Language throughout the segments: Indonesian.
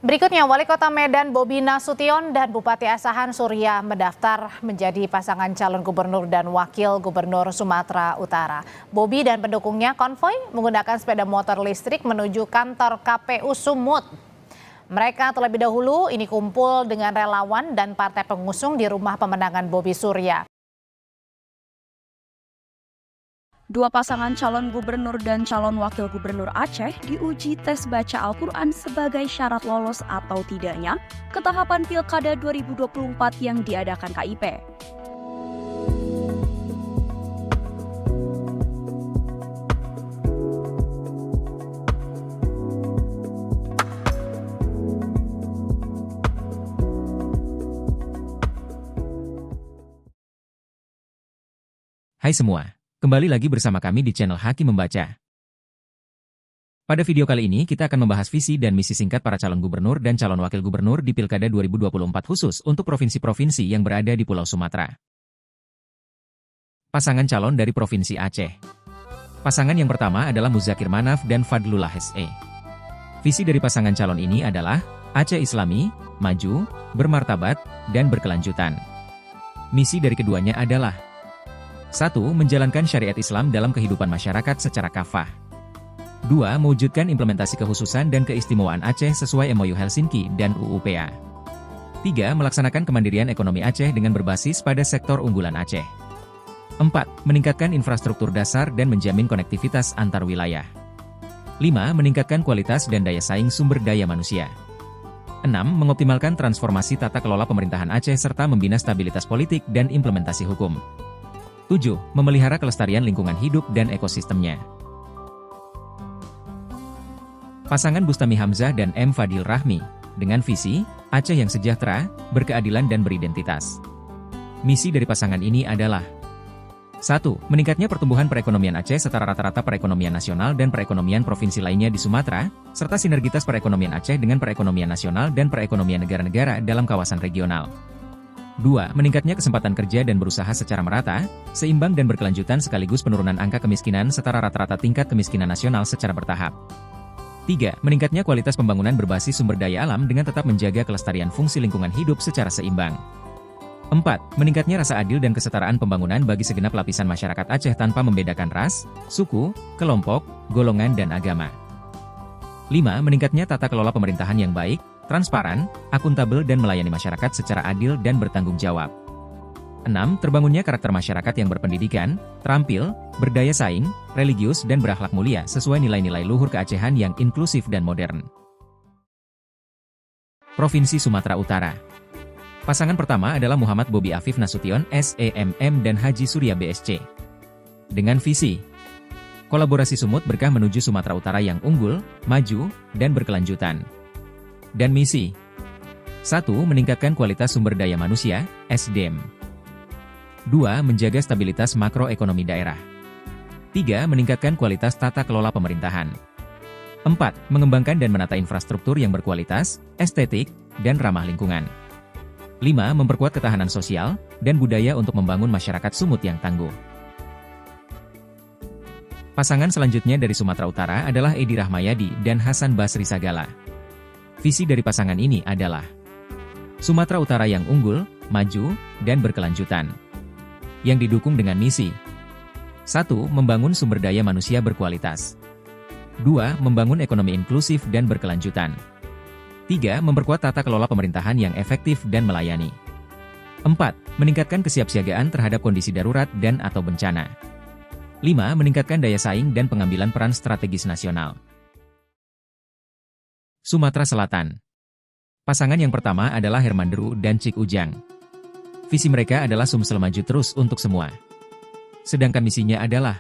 Berikutnya, Wali Kota Medan Bobi Nasution dan Bupati Asahan Surya mendaftar menjadi pasangan calon gubernur dan wakil gubernur Sumatera Utara. Bobi dan pendukungnya konvoi menggunakan sepeda motor listrik menuju kantor KPU Sumut. Mereka terlebih dahulu ini kumpul dengan relawan dan partai pengusung di rumah pemenangan Bobi Surya. Dua pasangan calon gubernur dan calon wakil gubernur Aceh diuji tes baca Al-Quran sebagai syarat lolos atau tidaknya ke tahapan Pilkada 2024 yang diadakan KIP. Hai semua, kembali lagi bersama kami di channel Hakim Membaca. Pada video kali ini kita akan membahas visi dan misi singkat para calon gubernur dan calon wakil gubernur di Pilkada 2024 khusus untuk provinsi-provinsi yang berada di Pulau Sumatera. Pasangan calon dari Provinsi Aceh. Pasangan yang pertama adalah Muzakir Manaf dan Fadlullah SE. Visi dari pasangan calon ini adalah Aceh Islami, maju, bermartabat, dan berkelanjutan. Misi dari keduanya adalah 1. Menjalankan syariat Islam dalam kehidupan masyarakat secara kafah. 2. Mewujudkan implementasi kekhususan dan keistimewaan Aceh sesuai MOU Helsinki dan UU-PA. 3. Melaksanakan kemandirian ekonomi Aceh dengan berbasis pada sektor unggulan Aceh. 4. Meningkatkan infrastruktur dasar dan menjamin konektivitas antar wilayah. 5. Meningkatkan kualitas dan daya saing sumber daya manusia. 6. Mengoptimalkan transformasi tata kelola pemerintahan Aceh serta membina stabilitas politik dan implementasi hukum. 7. Memelihara kelestarian lingkungan hidup dan ekosistemnya. Pasangan Bustami Hamzah dan M. Fadil Rahmi, dengan visi, Aceh yang sejahtera, berkeadilan dan beridentitas. Misi dari pasangan ini adalah 1. Meningkatnya pertumbuhan perekonomian Aceh setara rata-rata perekonomian nasional dan perekonomian provinsi lainnya di Sumatera, serta sinergitas perekonomian Aceh dengan perekonomian nasional dan perekonomian negara-negara dalam kawasan regional. 2. Meningkatnya kesempatan kerja dan berusaha secara merata, seimbang dan berkelanjutan sekaligus penurunan angka kemiskinan setara rata-rata tingkat kemiskinan nasional secara bertahap. 3. Meningkatnya kualitas pembangunan berbasis sumber daya alam dengan tetap menjaga kelestarian fungsi lingkungan hidup secara seimbang. 4. Meningkatnya rasa adil dan kesetaraan pembangunan bagi segenap lapisan masyarakat Aceh tanpa membedakan ras, suku, kelompok, golongan dan agama. 5. Meningkatnya tata kelola pemerintahan yang baik, transparan, akuntabel dan melayani masyarakat secara adil dan bertanggung jawab. 6. Terbangunnya karakter masyarakat yang berpendidikan, terampil, berdaya saing, religius dan berakhlak mulia sesuai nilai-nilai luhur keacehan yang inklusif dan modern. Provinsi Sumatera Utara. Pasangan pertama adalah Muhammad Bobi Afif Nasution, SEMM dan Haji Surya BSC. Dengan visi kolaborasi Sumut Berkah menuju Sumatera Utara yang unggul, maju, dan berkelanjutan. Dan misi 1. Meningkatkan kualitas sumber daya manusia, SDM. 2. Menjaga stabilitas makroekonomi daerah. 3. Meningkatkan kualitas tata kelola pemerintahan. 4. Mengembangkan dan menata infrastruktur yang berkualitas, estetik, dan ramah lingkungan. 5. Memperkuat ketahanan sosial dan budaya untuk membangun masyarakat Sumut yang tangguh. Pasangan selanjutnya dari Sumatera Utara adalah Edi Rahmayadi dan Hasan Basri Sagala. Visi dari pasangan ini adalah Sumatera Utara yang unggul, maju, dan berkelanjutan. Yang didukung dengan misi 1. Membangun sumber daya manusia berkualitas. 2. Membangun ekonomi inklusif dan berkelanjutan. 3. Memperkuat tata kelola pemerintahan yang efektif dan melayani. 4. Meningkatkan kesiapsiagaan terhadap kondisi darurat dan atau bencana. 5. Meningkatkan daya saing dan pengambilan peran strategis nasional. Sumatera Selatan. Pasangan yang pertama adalah Hermanderu dan Cik Ujang. Visi mereka adalah Sumsel maju terus untuk semua. Sedangkan misinya adalah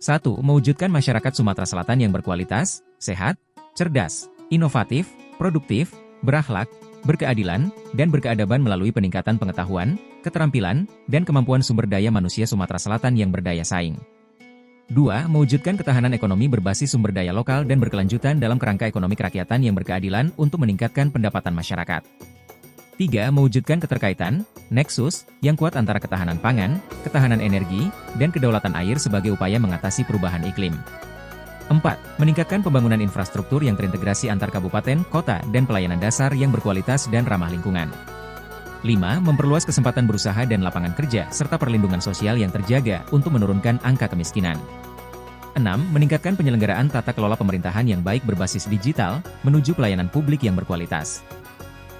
1. Mewujudkan masyarakat Sumatera Selatan yang berkualitas, sehat, cerdas, inovatif, produktif, berakhlak, berkeadilan, dan berkeadaban melalui peningkatan pengetahuan, keterampilan, dan kemampuan sumber daya manusia Sumatera Selatan yang berdaya saing. 2. Mewujudkan ketahanan ekonomi berbasis sumber daya lokal dan berkelanjutan dalam kerangka ekonomi kerakyatan yang berkeadilan untuk meningkatkan pendapatan masyarakat. 3. Mewujudkan keterkaitan, neksus, yang kuat antara ketahanan pangan, ketahanan energi, dan kedaulatan air sebagai upaya mengatasi perubahan iklim. 4. Meningkatkan pembangunan infrastruktur yang terintegrasi antar kabupaten, kota, dan pelayanan dasar yang berkualitas dan ramah lingkungan. 5. Memperluas kesempatan berusaha dan lapangan kerja, serta perlindungan sosial yang terjaga untuk menurunkan angka kemiskinan. 6. Meningkatkan penyelenggaraan tata kelola pemerintahan yang baik berbasis digital, menuju pelayanan publik yang berkualitas.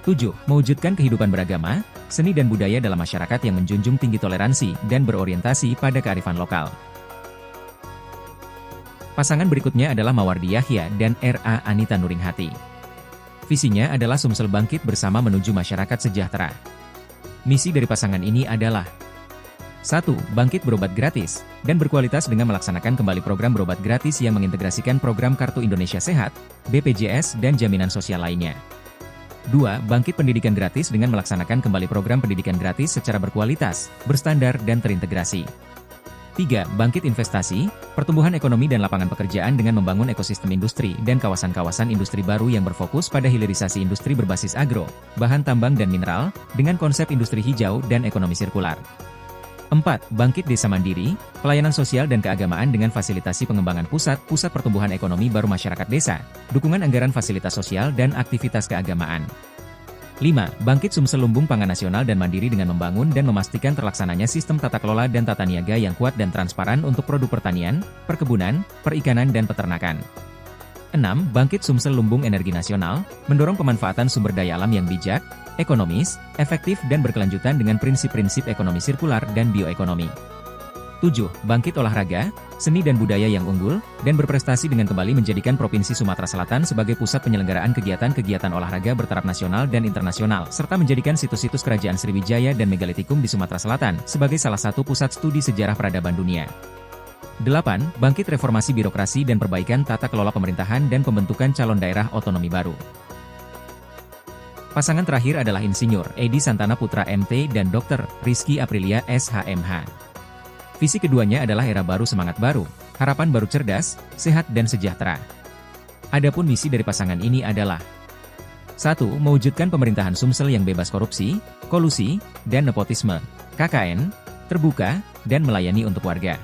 7. Mewujudkan kehidupan beragama, seni dan budaya dalam masyarakat yang menjunjung tinggi toleransi dan berorientasi pada kearifan lokal. Pasangan berikutnya adalah Mawardi Yahya dan R.A. Anita Nuringhati. Visinya adalah Sumsel bangkit bersama menuju masyarakat sejahtera. Misi dari pasangan ini adalah 1. Bangkit berobat gratis dan berkualitas dengan melaksanakan kembali program berobat gratis yang mengintegrasikan program Kartu Indonesia Sehat, BPJS, dan jaminan sosial lainnya. 2. Bangkit pendidikan gratis dengan melaksanakan kembali program pendidikan gratis secara berkualitas, berstandar, dan terintegrasi. 3. Bangkit investasi, pertumbuhan ekonomi dan lapangan pekerjaan dengan membangun ekosistem industri dan kawasan-kawasan industri baru yang berfokus pada hilirisasi industri berbasis agro, bahan tambang dan mineral, dengan konsep industri hijau dan ekonomi sirkular. 4. Bangkit desa mandiri, pelayanan sosial dan keagamaan dengan fasilitasi pengembangan pusat pertumbuhan ekonomi baru masyarakat desa, dukungan anggaran fasilitas sosial dan aktivitas keagamaan. 5. Bangkit Sumsel lumbung pangan nasional dan mandiri dengan membangun dan memastikan terlaksananya sistem tata kelola dan tata niaga yang kuat dan transparan untuk produk pertanian, perkebunan, perikanan dan peternakan. 6. Bangkit Sumsel lumbung energi nasional, mendorong pemanfaatan sumber daya alam yang bijak, ekonomis, efektif dan berkelanjutan dengan prinsip-prinsip ekonomi sirkular dan bioekonomi. 7. Bangkit olahraga, seni dan budaya yang unggul, dan berprestasi dengan kembali menjadikan Provinsi Sumatera Selatan sebagai pusat penyelenggaraan kegiatan-kegiatan olahraga bertaraf nasional dan internasional, serta menjadikan situs-situs Kerajaan Sriwijaya dan Megalitikum di Sumatera Selatan sebagai salah satu pusat studi sejarah peradaban dunia. 8. Bangkit reformasi birokrasi dan perbaikan tata kelola pemerintahan dan pembentukan calon daerah otonomi baru. Pasangan terakhir adalah Insinyur Edi Santana Putra MT dan Dr. Rizky Aprilia SHMH. Visi keduanya adalah era baru semangat baru, harapan baru cerdas, sehat dan sejahtera. Adapun misi dari pasangan ini adalah 1. Mewujudkan pemerintahan Sumsel yang bebas korupsi, kolusi, dan nepotisme, KKN, terbuka, dan melayani untuk warga.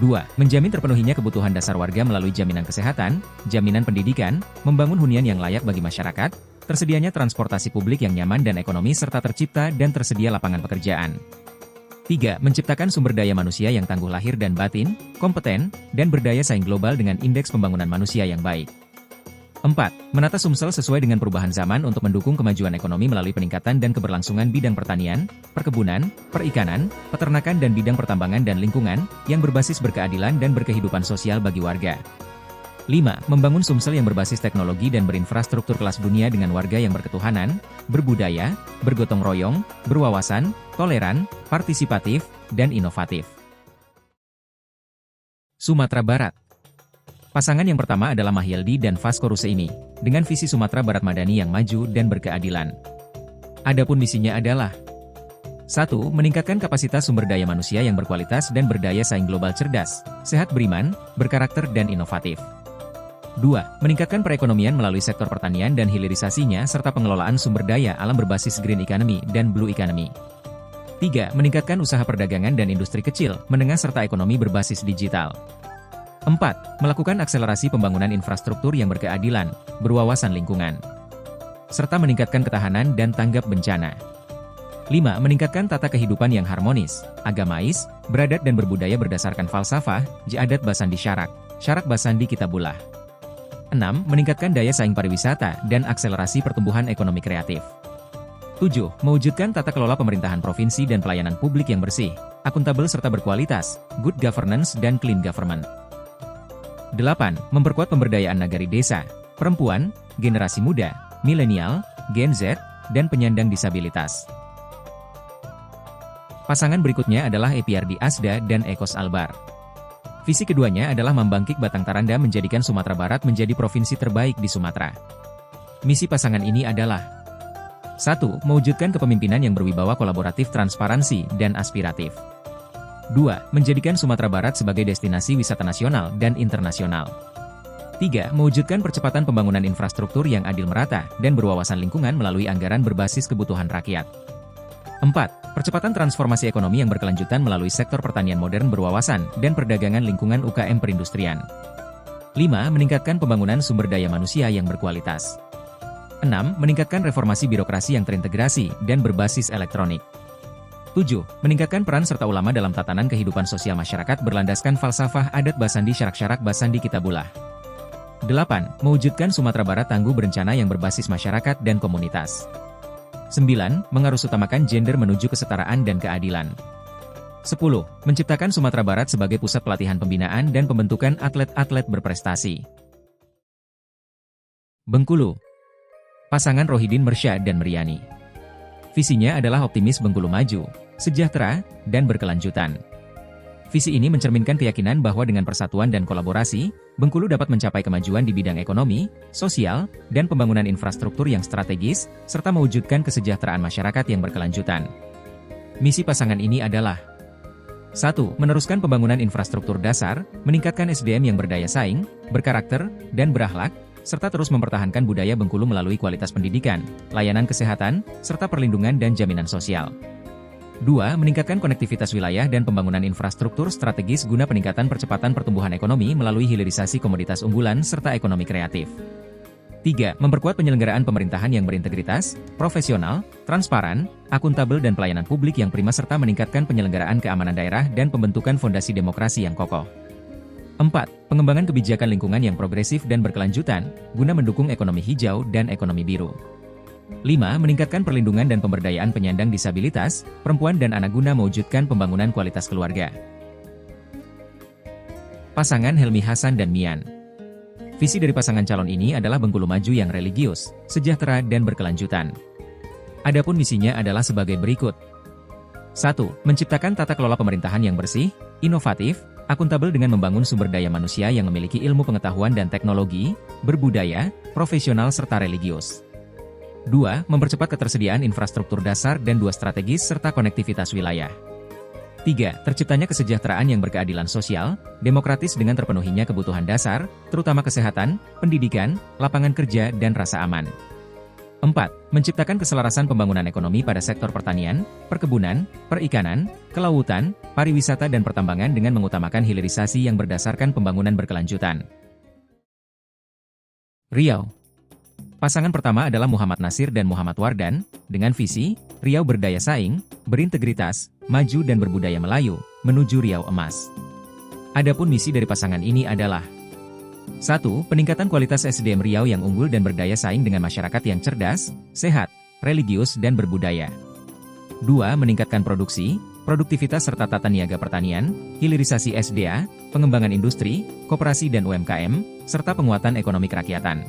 2. Menjamin terpenuhinya kebutuhan dasar warga melalui jaminan kesehatan, jaminan pendidikan, membangun hunian yang layak bagi masyarakat, tersedianya transportasi publik yang nyaman dan ekonomi serta tercipta dan tersedia lapangan pekerjaan. 3. Menciptakan sumber daya manusia yang tangguh lahir dan batin, kompeten, dan berdaya saing global dengan indeks pembangunan manusia yang baik. 4. Menata Sumsel sesuai dengan perubahan zaman untuk mendukung kemajuan ekonomi melalui peningkatan dan keberlangsungan bidang pertanian, perkebunan, perikanan, peternakan dan bidang pertambangan dan lingkungan, yang berbasis berkeadilan dan berkehidupan sosial bagi warga. 5. Membangun Sumsel yang berbasis teknologi dan berinfrastruktur kelas dunia dengan warga yang berketuhanan, berbudaya, bergotong royong, berwawasan, toleran, partisipatif, dan inovatif. Sumatera Barat. Pasangan yang pertama adalah Mahyildi dan Vasco Russeini, dengan visi Sumatera Barat Madani yang maju dan berkeadilan. Adapun misinya adalah 1. Meningkatkan kapasitas sumber daya manusia yang berkualitas dan berdaya saing global cerdas, sehat beriman, berkarakter dan inovatif. 2. Meningkatkan perekonomian melalui sektor pertanian dan hilirisasinya serta pengelolaan sumber daya alam berbasis green economy dan blue economy. 3. Meningkatkan usaha perdagangan dan industri kecil, menengah serta ekonomi berbasis digital. 4. Melakukan akselerasi pembangunan infrastruktur yang berkeadilan, berwawasan lingkungan, serta meningkatkan ketahanan dan tanggap bencana. 5. Meningkatkan tata kehidupan yang harmonis, agamais, beradat dan berbudaya berdasarkan falsafah, Jadat Basandi Syarak, Syarak Basandi Kitabullah. 6. Meningkatkan daya saing pariwisata dan akselerasi pertumbuhan ekonomi kreatif. 7. Mewujudkan tata kelola pemerintahan provinsi dan pelayanan publik yang bersih, akuntabel serta berkualitas, good governance dan clean government. 8. Memperkuat pemberdayaan nagari desa, perempuan, generasi muda, milenial, Gen Z, dan penyandang disabilitas. Pasangan berikutnya adalah Epiardi Asda dan Ekos Albar. Visi keduanya adalah membangkit Batang Taranda menjadikan Sumatera Barat menjadi provinsi terbaik di Sumatera. Misi pasangan ini adalah 1. Mewujudkan kepemimpinan yang berwibawa kolaboratif, transparansi, dan aspiratif. 2. Menjadikan Sumatera Barat sebagai destinasi wisata nasional dan internasional. 3. Mewujudkan percepatan pembangunan infrastruktur yang adil merata dan berwawasan lingkungan melalui anggaran berbasis kebutuhan rakyat. 4. Percepatan transformasi ekonomi yang berkelanjutan melalui sektor pertanian modern berwawasan dan perdagangan lingkungan UKM perindustrian. 5. Meningkatkan pembangunan sumber daya manusia yang berkualitas. 6. Meningkatkan reformasi birokrasi yang terintegrasi dan berbasis elektronik. 7. Meningkatkan peran serta ulama dalam tatanan kehidupan sosial masyarakat berlandaskan falsafah adat Basandi Syarak-Syarak Basandi Kitabullah. 8. Mewujudkan Sumatera Barat tangguh berencana yang berbasis masyarakat dan komunitas. 9. Mengarusutamakan gender menuju kesetaraan dan keadilan. 10. Menciptakan Sumatera Barat sebagai pusat pelatihan pembinaan dan pembentukan atlet-atlet berprestasi. Bengkulu. Pasangan Rohidin Mersyad dan Meriani. Visinya adalah optimis Bengkulu maju, sejahtera, dan berkelanjutan. Visi ini mencerminkan keyakinan bahwa dengan persatuan dan kolaborasi, Bengkulu dapat mencapai kemajuan di bidang ekonomi, sosial, dan pembangunan infrastruktur yang strategis, serta mewujudkan kesejahteraan masyarakat yang berkelanjutan. Misi pasangan ini adalah 1. Meneruskan pembangunan infrastruktur dasar, meningkatkan SDM yang berdaya saing, berkarakter, dan berakhlak, serta terus mempertahankan budaya Bengkulu melalui kualitas pendidikan, layanan kesehatan, serta perlindungan dan jaminan sosial. 2. Meningkatkan konektivitas wilayah dan pembangunan infrastruktur strategis guna peningkatan percepatan pertumbuhan ekonomi melalui hilirisasi komoditas unggulan serta ekonomi kreatif. 3. Memperkuat penyelenggaraan pemerintahan yang berintegritas, profesional, transparan, akuntabel dan pelayanan publik yang prima serta meningkatkan penyelenggaraan keamanan daerah dan pembentukan fondasi demokrasi yang kokoh. 4. Pengembangan kebijakan lingkungan yang progresif dan berkelanjutan, guna mendukung ekonomi hijau dan ekonomi biru. 5. Meningkatkan perlindungan dan pemberdayaan penyandang disabilitas, perempuan dan anak guna mewujudkan pembangunan kualitas keluarga. Pasangan Helmi Hasan dan Mian. Visi dari pasangan calon ini adalah Bengkulu maju yang religius, sejahtera dan berkelanjutan. Adapun misinya adalah sebagai berikut. 1. Menciptakan tata kelola pemerintahan yang bersih, inovatif, akuntabel dengan membangun sumber daya manusia yang memiliki ilmu pengetahuan dan teknologi, berbudaya, profesional serta religius. 2. Mempercepat ketersediaan infrastruktur dasar dan 2 strategis serta konektivitas wilayah. 3. Terciptanya kesejahteraan yang berkeadilan sosial, demokratis dengan terpenuhinya kebutuhan dasar, terutama kesehatan, pendidikan, lapangan kerja dan rasa aman. 4. Menciptakan keselarasan pembangunan ekonomi pada sektor pertanian, perkebunan, perikanan, kelautan, pariwisata dan pertambangan dengan mengutamakan hilirisasi yang berdasarkan pembangunan berkelanjutan. Riau. Pasangan pertama adalah Muhammad Nasir dan Muhammad Wardan, dengan visi, Riau berdaya saing, berintegritas, maju dan berbudaya Melayu, menuju Riau Emas. Adapun misi dari pasangan ini adalah 1. Peningkatan kualitas SDM Riau yang unggul dan berdaya saing dengan masyarakat yang cerdas, sehat, religius dan berbudaya. 2. Meningkatkan produksi, produktivitas serta tata niaga pertanian, hilirisasi SDA, pengembangan industri, koperasi dan UMKM, serta penguatan ekonomi kerakyatan.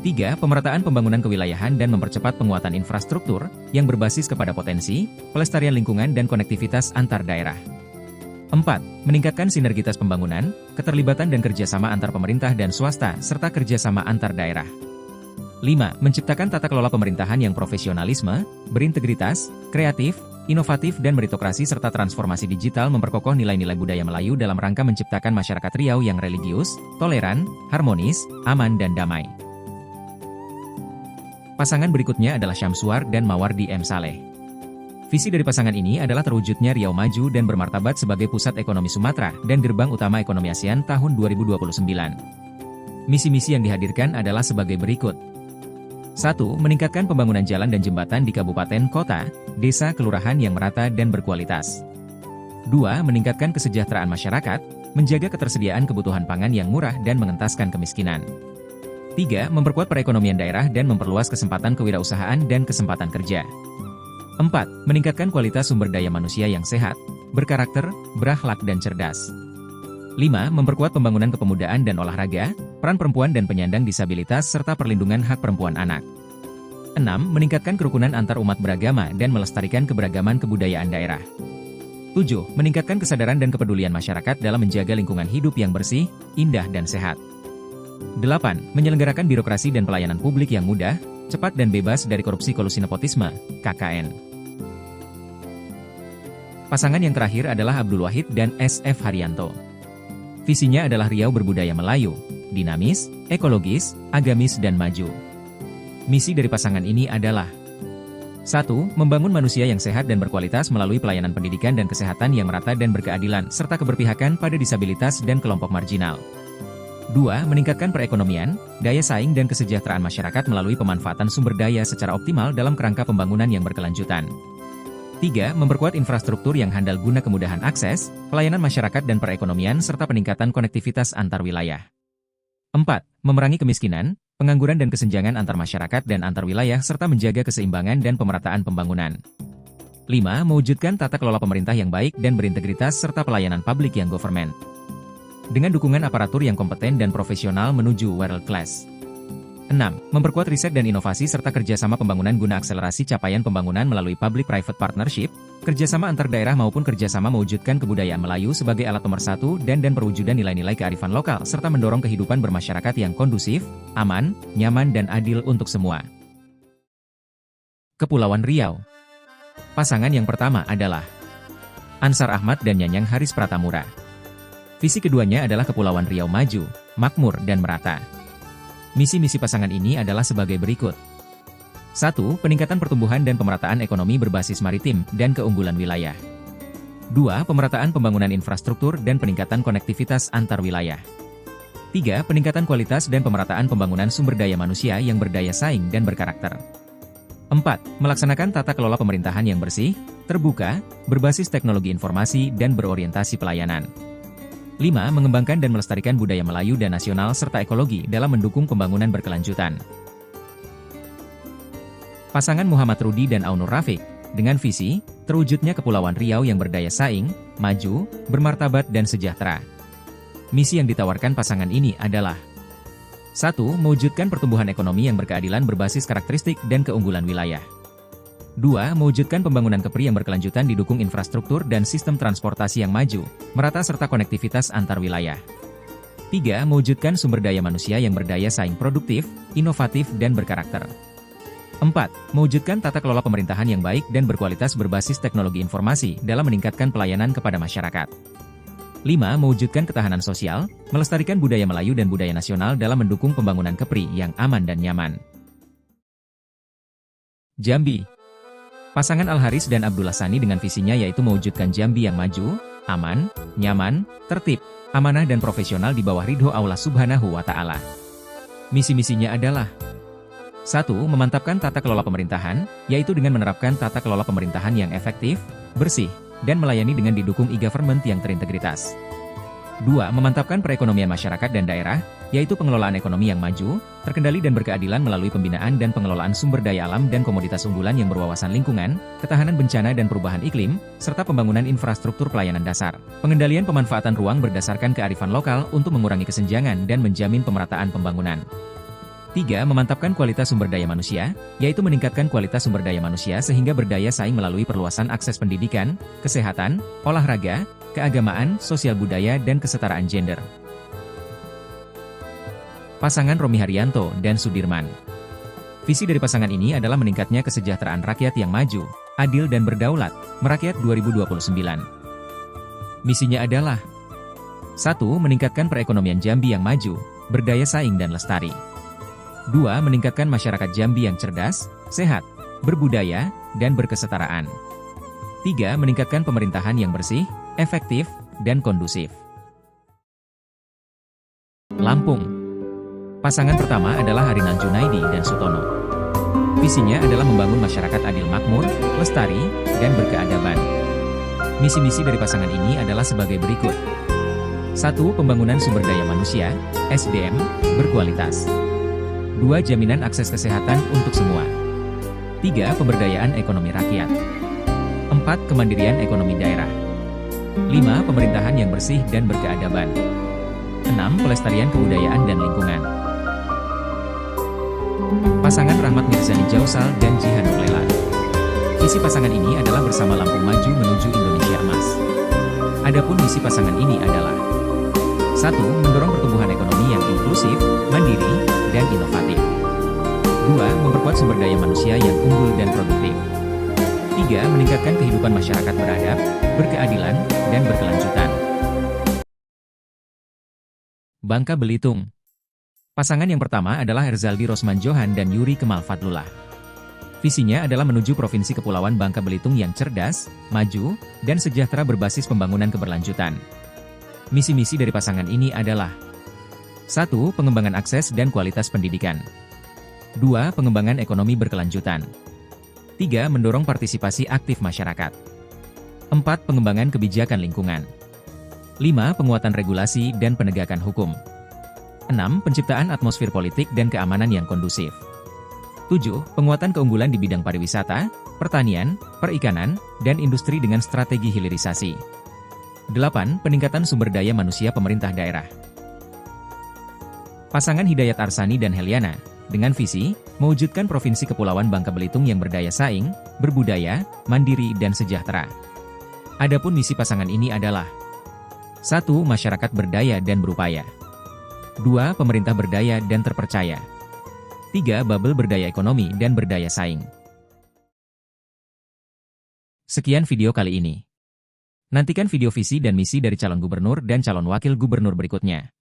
3. Pemerataan pembangunan kewilayahan dan mempercepat penguatan infrastruktur yang berbasis kepada potensi, pelestarian lingkungan dan konektivitas antar daerah. 4. Meningkatkan sinergitas pembangunan, keterlibatan dan kerjasama antar pemerintah dan swasta serta kerjasama antar daerah. 5. Menciptakan tata kelola pemerintahan yang profesionalisme, berintegritas, kreatif, inovatif dan meritokrasi serta transformasi digital memperkokoh nilai-nilai budaya Melayu dalam rangka menciptakan masyarakat Riau yang religius, toleran, harmonis, aman dan damai. Pasangan berikutnya adalah Syamsuar dan Mawardi M. Saleh. Visi dari pasangan ini adalah terwujudnya Riau maju dan bermartabat sebagai pusat ekonomi Sumatera dan gerbang utama ekonomi ASEAN tahun 2029. Misi-misi yang dihadirkan adalah sebagai berikut. 1. Meningkatkan pembangunan jalan dan jembatan di kabupaten, kota, desa, kelurahan yang merata dan berkualitas. 2. Meningkatkan kesejahteraan masyarakat, menjaga ketersediaan kebutuhan pangan yang murah dan mengentaskan kemiskinan. 3. Memperkuat perekonomian daerah dan memperluas kesempatan kewirausahaan dan kesempatan kerja. 4. Meningkatkan kualitas sumber daya manusia yang sehat, berkarakter, berakhlak dan cerdas. 5. Memperkuat pembangunan kepemudaan dan olahraga, peran perempuan dan penyandang disabilitas serta perlindungan hak perempuan anak. 6. Meningkatkan kerukunan antar umat beragama dan melestarikan keberagaman kebudayaan daerah. 7. Meningkatkan kesadaran dan kepedulian masyarakat dalam menjaga lingkungan hidup yang bersih, indah dan sehat. 8. Menyelenggarakan birokrasi dan pelayanan publik yang mudah, cepat dan bebas dari korupsi kolusi nepotisme, KKN. Pasangan yang terakhir adalah Abdul Wahid dan S.F. Haryanto. Visinya adalah Riau berbudaya Melayu, dinamis, ekologis, agamis dan maju. Misi dari pasangan ini adalah 1. Membangun manusia yang sehat dan berkualitas melalui pelayanan pendidikan dan kesehatan yang merata dan berkeadilan serta keberpihakan pada disabilitas dan kelompok marginal. 2. Meningkatkan perekonomian, daya saing dan kesejahteraan masyarakat melalui pemanfaatan sumber daya secara optimal dalam kerangka pembangunan yang berkelanjutan. 3. Memperkuat infrastruktur yang handal guna kemudahan akses, pelayanan masyarakat dan perekonomian serta peningkatan konektivitas antar wilayah. 4. Memerangi kemiskinan, pengangguran dan kesenjangan antar masyarakat dan antar wilayah serta menjaga keseimbangan dan pemerataan pembangunan. 5. Mewujudkan tata kelola pemerintah yang baik dan berintegritas serta pelayanan publik yang government. Dengan dukungan aparatur yang kompeten dan profesional menuju world class. 6. Memperkuat riset dan inovasi serta kerjasama pembangunan guna akselerasi capaian pembangunan melalui public-private partnership, kerjasama antar daerah maupun kerjasama mewujudkan kebudayaan Melayu sebagai alat nomor satu dan perwujudan nilai-nilai kearifan lokal serta mendorong kehidupan bermasyarakat yang kondusif, aman, nyaman dan adil untuk semua. Kepulauan Riau. Pasangan yang pertama adalah Ansar Ahmad dan Nyanyang Haris Pratamura. Visi keduanya adalah Kepulauan Riau maju, makmur dan merata. Misi-misi pasangan ini adalah sebagai berikut. 1. Peningkatan pertumbuhan dan pemerataan ekonomi berbasis maritim dan keunggulan wilayah. 2. Pemerataan pembangunan infrastruktur dan peningkatan konektivitas antar wilayah. 3. Peningkatan kualitas dan pemerataan pembangunan sumber daya manusia yang berdaya saing dan berkarakter. 4. Melaksanakan tata kelola pemerintahan yang bersih, terbuka, berbasis teknologi informasi dan berorientasi pelayanan. 5. Mengembangkan dan melestarikan budaya Melayu dan nasional serta ekologi dalam mendukung pembangunan berkelanjutan. Pasangan Muhammad Rudi dan Aunur Rafiq, dengan visi, terwujudnya Kepulauan Riau yang berdaya saing, maju, bermartabat dan sejahtera. Misi yang ditawarkan pasangan ini adalah 1. Mewujudkan pertumbuhan ekonomi yang berkeadilan berbasis karakteristik dan keunggulan wilayah. 2. Mewujudkan pembangunan KEPRI yang berkelanjutan didukung infrastruktur dan sistem transportasi yang maju, merata serta konektivitas antar wilayah. 3. Mewujudkan sumber daya manusia yang berdaya saing produktif, inovatif dan berkarakter. 4. Mewujudkan tata kelola pemerintahan yang baik dan berkualitas berbasis teknologi informasi dalam meningkatkan pelayanan kepada masyarakat. 5. Mewujudkan ketahanan sosial, melestarikan budaya Melayu dan budaya nasional dalam mendukung pembangunan KEPRI yang aman dan nyaman. Jambi. Pasangan Al-Haris dan Abdullah Sani dengan visinya yaitu mewujudkan Jambi yang maju, aman, nyaman, tertib, amanah dan profesional di bawah ridho Allah Subhanahu wa Ta'ala. Misi-misinya adalah 1. Memantapkan tata kelola pemerintahan, yaitu dengan menerapkan tata kelola pemerintahan yang efektif, bersih, dan melayani dengan didukung e-government yang terintegritas. 2. Memantapkan perekonomian masyarakat dan daerah, yaitu pengelolaan ekonomi yang maju, terkendali dan berkeadilan melalui pembinaan dan pengelolaan sumber daya alam dan komoditas unggulan yang berwawasan lingkungan, ketahanan bencana dan perubahan iklim, serta pembangunan infrastruktur pelayanan dasar. Pengendalian pemanfaatan ruang berdasarkan kearifan lokal untuk mengurangi kesenjangan dan menjamin pemerataan pembangunan. 3. Memantapkan kualitas sumber daya manusia, yaitu meningkatkan kualitas sumber daya manusia sehingga berdaya saing melalui perluasan akses pendidikan, kesehatan, olahraga, keagamaan, sosial budaya dan kesetaraan gender. Pasangan Romi Haryanto dan Sudirman. Visi dari pasangan ini adalah meningkatnya kesejahteraan rakyat yang maju, adil dan berdaulat, merakyat 2029. Misinya adalah 1. Meningkatkan perekonomian Jambi yang maju, berdaya saing dan lestari. 2. Meningkatkan masyarakat Jambi yang cerdas, sehat, berbudaya, dan berkesetaraan. 3. Meningkatkan pemerintahan yang bersih, efektif, dan kondusif. Lampung. Pasangan pertama adalah Harinal Junaidi dan Sutono. Visinya adalah membangun masyarakat adil makmur, lestari, dan berkeadaban. Misi-misi dari pasangan ini adalah sebagai berikut. 1. Pembangunan sumber daya manusia, SDM, berkualitas. 2. Jaminan akses kesehatan untuk semua. 3. Pemberdayaan ekonomi rakyat. 4. Kemandirian ekonomi daerah. 5. Pemerintahan yang bersih dan berkeadaban. 6. Pelestarian kebudayaan dan lingkungan. Pasangan Rahmat Mirzani Jausal dan Jihan Nurlela. Visi pasangan ini adalah bersama Lampung maju menuju Indonesia emas. Adapun misi pasangan ini adalah 1. Mendorong pertumbuhan ekonomi yang inklusif, mandiri, dan inovatif. 2. Memperkuat sumber daya manusia yang unggul dan produktif. 3. Meningkatkan kehidupan masyarakat beradab, berkeadilan, dan berkelanjutan. Bangka Belitung. Pasangan yang pertama adalah Erzaldi Rosman Johan dan Yuri Kemal Fadlullah. Visinya adalah menuju Provinsi Kepulauan Bangka Belitung yang cerdas, maju, dan sejahtera berbasis pembangunan keberlanjutan. Misi-misi dari pasangan ini adalah 1. Pengembangan akses dan kualitas pendidikan. 2. Pengembangan ekonomi berkelanjutan. 3. Mendorong partisipasi aktif masyarakat. 4. Pengembangan kebijakan lingkungan. 5. Penguatan regulasi dan penegakan hukum. 6. Penciptaan atmosfer politik dan keamanan yang kondusif. 7. Penguatan keunggulan di bidang pariwisata, pertanian, perikanan, dan industri dengan strategi hilirisasi. 8. Peningkatan sumber daya manusia pemerintah daerah. Pasangan Hidayat Arsani dan Heliana, dengan visi, mewujudkan Provinsi Kepulauan Bangka Belitung yang berdaya saing, berbudaya, mandiri dan sejahtera. Adapun misi pasangan ini adalah 1. Masyarakat berdaya dan berupaya. 2. Pemerintah berdaya dan terpercaya. 3. Bubble berdaya ekonomi dan berdaya saing. Sekian video kali ini. Nantikan video visi dan misi dari calon gubernur dan calon wakil gubernur berikutnya.